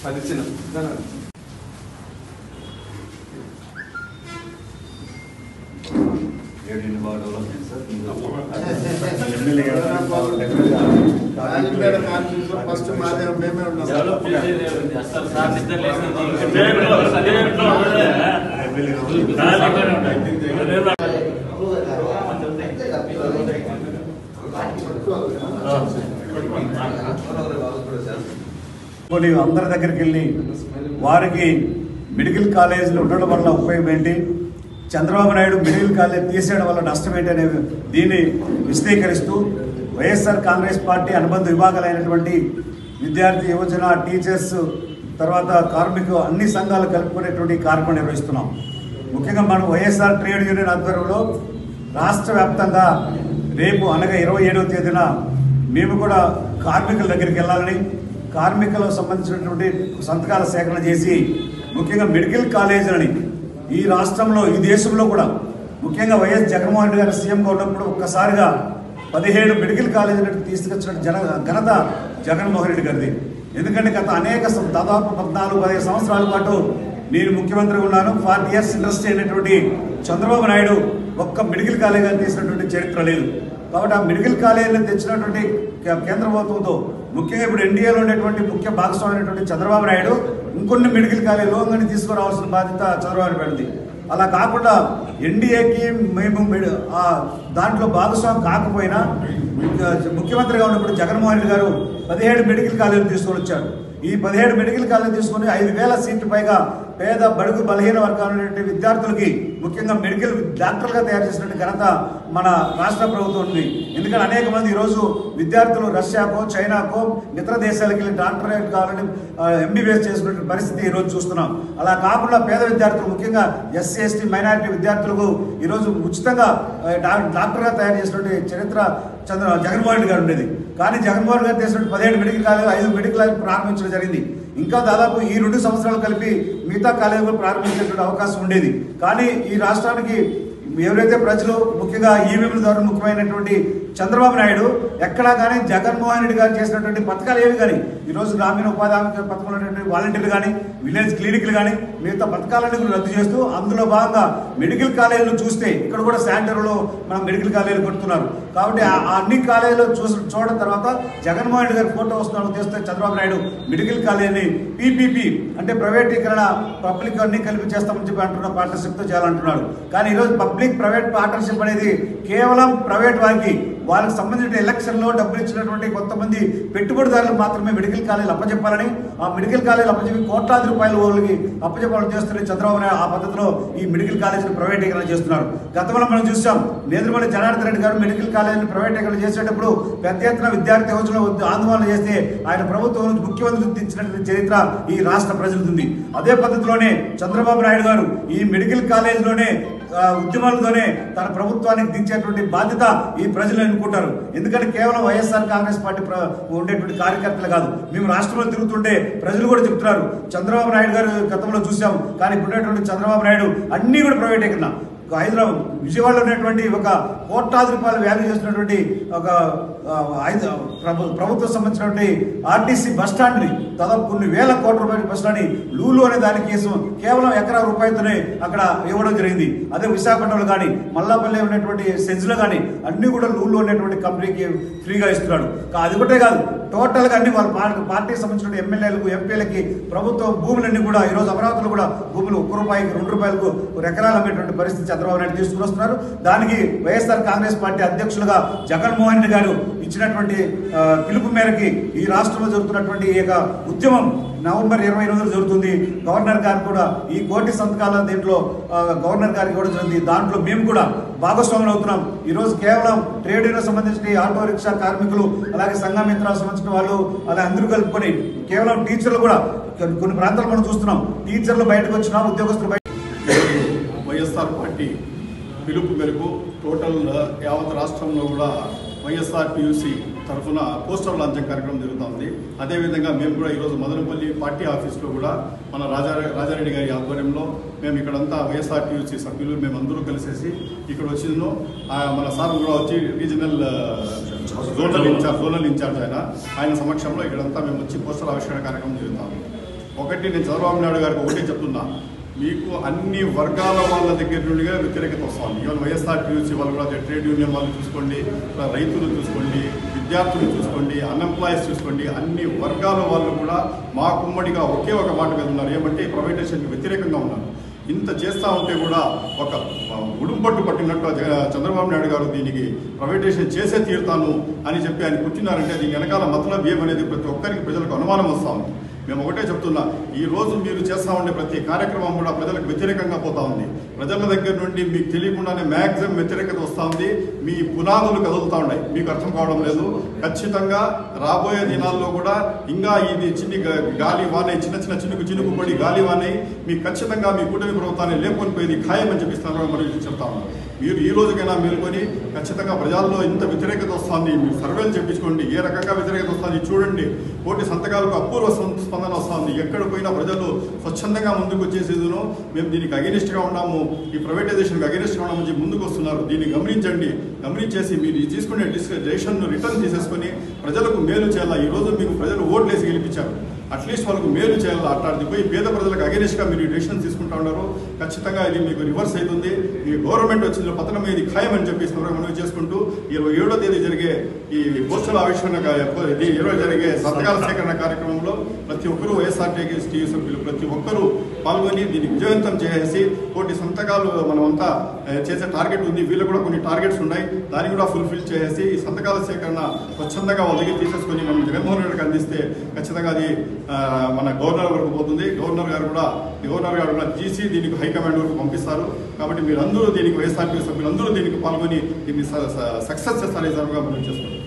అది చిన్న ఫస్ట్ మాధ్యమం మేమే ఉన్నాం అందరి దగ్గరికి వెళ్ళి వారికి మెడికల్ కాలేజీలు ఉండడం వల్ల ఉపయోగం ఏంటి, చంద్రబాబు నాయుడు మెడికల్ కాలేజ్ తీసేయడం వల్ల నష్టం ఏంటి అనే దీన్ని విశదీకరిస్తూ వైఎస్ఆర్ కాంగ్రెస్ పార్టీ అనుబంధ విభాగాలైనటువంటి విద్యార్థి యువజన టీచర్స్ తర్వాత కార్మికులు అన్ని సంఘాలు కలుపుకునేటువంటి కార్యక్రమం నిర్వహిస్తున్నాం. ముఖ్యంగా మనం వైఎస్ఆర్ ట్రేడ్ యూనియన్ ఆధ్వర్యంలో రాష్ట్ర వ్యాప్తంగా రేపు అనగా 27వ తేదీన మేము కూడా కార్మికుల దగ్గరికి వెళ్ళాలని, కార్మికులకు సంబంధించినటువంటి సంతకాల సేకరణ చేసి ముఖ్యంగా మెడికల్ కాలేజీలని ఈ రాష్ట్రంలో ఈ దేశంలో కూడా ముఖ్యంగా వైఎస్ జగన్మోహన్ రెడ్డి గారు సీఎంగా ఉన్నప్పుడు ఒక్కసారిగా 17 మెడికల్ కాలేజీలను తీసుకొచ్చిన ఘనత జగన్మోహన్ రెడ్డి గారిది. ఎందుకంటే గత దాదాపు 14-15 సంవత్సరాల పాటు నేను ముఖ్యమంత్రిగా ఉన్నాను. 40 years ఇండస్ట్రీ అయినటువంటి చంద్రబాబు నాయుడు ఒక్క మెడికల్ కాలేజీని తీసినటువంటి చరిత్ర లేదు. కాబట్టి ఆ మెడికల్ కాలేజీలను తెచ్చినటువంటి కేంద్ర ప్రభుత్వంతో ముఖ్యంగా ఇప్పుడు ఎన్డీఏలో ఉండేటువంటి ముఖ్య భాగస్వామి అయినటువంటి చంద్రబాబు నాయుడు ఇంకొన్ని మెడికల్ కాలేజీలు తీసుకురావాల్సిన బాధ్యత చంద్రబాబు నాయుడుది. అలా కాకుండా ఎన్డీఏకి మేము దాంట్లో భాగస్వామి కాకపోయినా ముఖ్యమంత్రిగా ఉన్నప్పుడు జగన్మోహన్ రెడ్డి గారు 17 మెడికల్ కాలేజీలు తీసుకొని వచ్చారు. ఈ 17 మెడికల్ కాలేజీలు తీసుకొని 5,000 సీట్లు పైగా పేద బడుగు బలహీన వర్గాలైనటువంటి విద్యార్థులకి ముఖ్యంగా మెడికల్ డాక్టర్లుగా తయారు చేసినటువంటి ఘనత మన రాష్ట్ర ప్రభుత్వం ఉంది. ఎందుకంటే అనేక మంది ఈరోజు విద్యార్థులు రష్యాకో చైనాకో ఇతర దేశాలకు వెళ్ళి డాక్టరేట్ కావాలని ఎంబీబీఎస్ చేసుకునే పరిస్థితి ఈరోజు చూస్తున్నాం. అలా కాకుండా పేద విద్యార్థులు ముఖ్యంగా ఎస్సీ ఎస్టీ మైనారిటీ విద్యార్థులకు ఈరోజు ఉచితంగా డాక్టర్గా తయారు చేసినటువంటి చరిత్ర జగన్మోహన్ రెడ్డి గారు ఉండేది. కానీ జగన్మోహన్ గారు చేసినటువంటి 17 మెడికల్ కాలేజీలు 5 మెడికల్ కాలేజీలు ప్రారంభించడం జరిగింది. ఇంకా దాదాపు ఈ 2 సంవత్సరాలు కలిపి మిగతా కాలేజీలు ప్రారంభించేటువంటి అవకాశం ఉండేది. కానీ ఈ రాష్ట్రానికి ఎవరైతే ప్రజలు ముఖ్యంగా ఈవీఎంల ద్వారా ముఖ్యమైనటువంటి చంద్రబాబు నాయుడు ఎక్కడా కానీ జగన్మోహన్ రెడ్డి గారు చేసినటువంటి పథకాలు ఏవి కానీ ఈరోజు గ్రామీణ ఉపాధి హామీ పథకం ఉన్నటువంటి వాలంటీర్లు కానీ విలేజ్ క్లినిక్లు కానీ మిగతా పథకాలన్నీ కూడా రద్దు చేస్తూ అందులో భాగంగా మెడికల్ కాలేజీలు చూస్తే ఇక్కడ కూడా శానిటర్లో మనం మెడికల్ కాలేజీలు కొడుతున్నారు. కాబట్టి అన్ని కాలేజీలు చూడడం తర్వాత జగన్మోహన్ రెడ్డి గారి ఫోటో వస్తున్న ఉద్దేశంతో చంద్రబాబు నాయుడు మెడికల్ కాలేజీని పీపీపీ అంటే ప్రైవేటీకరణ పబ్లిక్ అన్ని కలిపి చేస్తామని చెప్పి అంటున్న పార్ట్నర్షిప్తో చేయాలంటున్నాడు. కానీ ఈరోజు పబ్లిక్ ప్రైవేట్ పార్ట్నర్షిప్ అనేది కేవలం ప్రైవేట్ వారికి వాళ్ళకి సంబంధించిన ఎలక్షన్లో డబ్బులు ఇచ్చినటువంటి కొంతమంది పెట్టుబడిదారులకు మాత్రమే మెడికల్ కాలేజీలు అప్పచెప్పాలని, ఆ మెడికల్ కాలేజీలు అప్పచెప్పి కోట్లాది రూపాయల వాళ్ళకి అప్పచెప్పాలని చేస్తున్న చంద్రబాబు నాయుడు ఆ పద్ధతిలో ఈ మెడికల్ కాలేజీని ప్రైవేటీకరణ చేస్తున్నారు. గతంలో మనం చూసాం నేదురుమల్లి జనార్దన్ రెడ్డి గారు మెడికల్ కాలేజీని ప్రైవేటీకరణ చేసేటప్పుడు పెద్ద ఎత్తున విద్యార్థి యువజన ఆందోళన చేస్తే ఆయన ప్రభుత్వం నుంచి ముఖ్యమంత్రి గుర్తించినటువంటి చరిత్ర ఈ రాష్ట్ర ప్రజలది. అదే పద్ధతిలోనే చంద్రబాబు నాయుడు గారు ఈ మెడికల్ కాలేజీలోనే ఉద్యమాలతోనే తన ప్రభుత్వానికి దించేటువంటి బాధ్యత ఈ ప్రజలు అనుకుంటారు. ఎందుకంటే కేవలం వైఎస్ఆర్ కాంగ్రెస్ పార్టీ ఉండేటువంటి కార్యకర్తలు కాదు, మేము రాష్ట్రంలో తిరుగుతుంటే ప్రజలు కూడా చెప్తున్నారు చంద్రబాబు నాయుడు గారు గతంలో చూసాం, కానీ ఇప్పుడు ఉన్నటువంటి చంద్రబాబు నాయుడు అన్నీ కూడా ప్రైవేటీకరణ. హైదరాబాద్ విజయవాడలో ఉన్నటువంటి ఒక కోట్లాది రూపాయలు వాల్యూ చేసినటువంటి ఒక ప్రభుత్వం సంబంధించినటువంటి ఆర్టీసీ బస్టాండ్ని దాదాపు కొన్ని వేల కోట్ల రూపాయల బస్టాండ్ని లూలు అనే దానికి కేవలం ఎకరా రూపాయలతోనే అక్కడ ఇవ్వడం జరిగింది. అదే విశాఖపట్నంలో కానీ మల్లాపల్లి ఉన్నటువంటి సెజ్లో కానీ అన్ని కూడా లూలు అనేటువంటి కంపెనీకి ఫ్రీగా ఇస్తున్నాడు. అది ఒకటే కాదు, టోటల్గా అన్ని వాళ్ళ పార్టీకి సంబంధించిన ఎమ్మెల్యేలకు ఎంపీలకి ప్రభుత్వం భూములన్నీ కూడా ఈరోజు అమరావతిలో కూడా భూములు 1 రూపాయికి 2 రూపాయలకు ఎకరాలు అమ్మేటువంటి పరిస్థితి చంద్రబాబు నాయుడు తీసుకుని వస్తున్నారు. దానికి వైఎస్ఆర్ కాంగ్రెస్ పార్టీ అధ్యక్షులుగా జగన్మోహన్ రెడ్డి గారు ఇచ్చినటువంటి పిలుపు మేరకి ఈ రాష్ట్రంలో జరుగుతున్నటువంటి ఈ యొక్క ఉద్యమం నవంబర్ 28 జరుగుతుంది. గవర్నర్ గారు కూడా ఈ కోటి సంతకాల దీంట్లో గవర్నర్ గారికి కూడా జరుగుతుంది. దాంట్లో మేము కూడా భాగస్వాములు అవుతున్నాం. ఈరోజు కేవలం ట్రేడ్ యూనియన్ సంబంధించిన ఆటో రిక్షా కార్మికులు, అలాగే సంఘ మిత్రాలకు సంబంధించిన వాళ్ళు, అలా అందరూ కలుపుకొని కేవలం టీచర్లు కూడా కొన్ని ప్రాంతాలు మనం చూస్తున్నాం. టీచర్లు బయటకు వచ్చినా, ఉద్యోగస్తులు బయట. వైఎస్ఆర్ పార్టీ పిలుపు మేరకు టోటల్ యావత్ రాష్ట్రంలో కూడా వైఎస్ఆర్టీయూసీ తరఫున పోస్టర్ లాంచింగ్ కార్యక్రమం జరుగుతుంది. అదేవిధంగా మేము కూడా ఈరోజు మదనపల్లి పార్టీ ఆఫీస్లో కూడా మన రాజారెడ్డి గారి ఆధ్వర్యంలో మేము ఇక్కడంతా వైఎస్ఆర్టీయూసీ సభ్యులు మేమందరూ కలిసేసి ఇక్కడ వచ్చిందో మన సార్ కూడా వచ్చి రీజనల్ జోనల్ ఇన్ఛార్జ్ ఆయన సమక్షంలో ఇక్కడంతా మేము వచ్చి పోస్టర్ ఆవిష్కరణ కార్యక్రమం జరుగుతాము. ఒకటి నేను చంద్రబాబు నాయుడు గారికి ఒకటే చెప్తున్నా, మీకు అన్ని వర్గాల వాళ్ళ దగ్గర నుండిగా వ్యతిరేకత వస్తుంది. ఈవెన్ వైఎస్ఆర్టీయూసీ వాళ్ళు కూడా ట్రేడ్ యూనియన్ వాళ్ళు చూసుకోండి, రైతులు చూసుకోండి, విద్యార్థులు చూసుకోండి, అన్ఎంప్లాయీస్ చూసుకోండి, అన్ని వర్గాల వాళ్ళు కూడా మా కుమ్మడిగా ఒకే ఒక మాట మీద ఉన్నారు. ఏమంటే ప్రైవేటైజేషన్కి వ్యతిరేకంగా ఉన్నారు. ఇంత చేస్తూ ఉంటే కూడా ఒక ఉడుంపట్టు పట్టినట్టు చంద్రబాబు నాయుడు గారు దీనికి ప్రైవేటైజేషన్ చేసే తీరుతాను అని చెప్పి ఆయన కూర్చున్నారంటే దీని వెనకాల మతలబ్ ఏమనేది ప్రతి ఒక్కరికి ప్రజలకు అనుమానం వస్తూ ఉంది. మేము ఒకటే చెప్తున్నా, ఈ రోజు మీరు చేస్తూ ఉండే ప్రతి కార్యక్రమం కూడా ప్రజలకు వ్యతిరేకంగా పోతా ఉంది. ప్రజల దగ్గర నుండి మీకు తెలియకుండానే మ్యాక్సిమం వ్యతిరేకత వస్తూ ఉంది. మీ పునాదులు కదులుతూ ఉన్నాయి, మీకు అర్థం కావడం లేదు. ఖచ్చితంగా రాబోయే దినాల్లో కూడా ఇంకా ఇది గాలి వానై చిన్న చినుకు పడి గాలి వానై మీకు ఖచ్చితంగా మీ కూటమి ప్రభుత్వాన్ని లేకొని పోయేది ఖాయమని చెప్పిస్తున్నారు. మరియు చెప్తా ఉన్నాం, మీరు ఈ రోజుకైనా మేలుకొని ఖచ్చితంగా ప్రజల్లో ఇంత వ్యతిరేకత వస్తుంది, మీరు సర్వేలు చెప్పించుకోండి, ఏ రకంగా వ్యతిరేకత వస్తుంది చూడండి. కోటి సంతకాలకు అపూర్వ స్పందన వస్తుంది. ఎక్కడ పోయినా ప్రజలు స్వచ్ఛందంగా ముందుకు వచ్చేసేదును మేము దీనికి అగెనిస్ట్గా ఉన్నాము, ఈ ప్రైవేటైజేషన్కి అగెనిస్ట్గా ఉన్నామని చెప్పి ముందుకు వస్తున్నారు. దీన్ని గమనించేసి మీరు తీసుకునే డెసిషన్ను రిటర్న్ తీసేసుకొని ప్రజలకు మేలు చేయాలా. ఈరోజు మీకు ప్రజలు ఓట్లేసి గెలిపించారు, అట్లీస్ట్ వాళ్ళకు మేలు చేయాలి. అట్లాంటిది పోయి పేద ప్రజలకు అగెనిస్ట్గా మీరు డెసిషన్ తీసుకుంటా ఉన్నారు. ఖచ్చితంగా ఇది మీకు రివర్స్ అవుతుంది. మీ గవర్నమెంట్ వచ్చిన పతనం ఇది ఖాయమని చెప్పి మనం చేసుకుంటూ 27వ తేదీ జరిగే ఈ పోస్టల్ ఆవిష్కరణ 20 జరిగే సంతకాల సేకరణ కార్యక్రమంలో ప్రతి ఒక్కరూ వైఎస్ఆర్టీసీ సభ్యులు ప్రతి ఒక్కరూ పాల్గొని దీన్ని విజయవంతం చేసి కోటి సంతకాలు మనమంతా చేసే టార్గెట్ ఉంది. వీళ్ళు కూడా కొన్ని టార్గెట్స్ ఉన్నాయి, దాన్ని కూడా ఫుల్ఫిల్ చేసి ఈ సంతకాల సేకరణ స్వచ్ఛందంగా వాళ్ళ దగ్గర తీసేసుకొని మనం జగన్మోహన్ రెడ్డికి అందిస్తే ఖచ్చితంగా అది మన గవర్నర్ వరకు పోతుంది. గవర్నర్ గారు కూడా జీసీ దీనికి హైకమాండ్ వరకు పంపిస్తారు. కాబట్టి మీరందరూ దీనికి వైఎస్ఆర్టీసీ సభ్యులందరూ దీనికి పాల్గొని దీన్ని సక్సెస్ చేస్తారని మనం చేసుకుంటాం.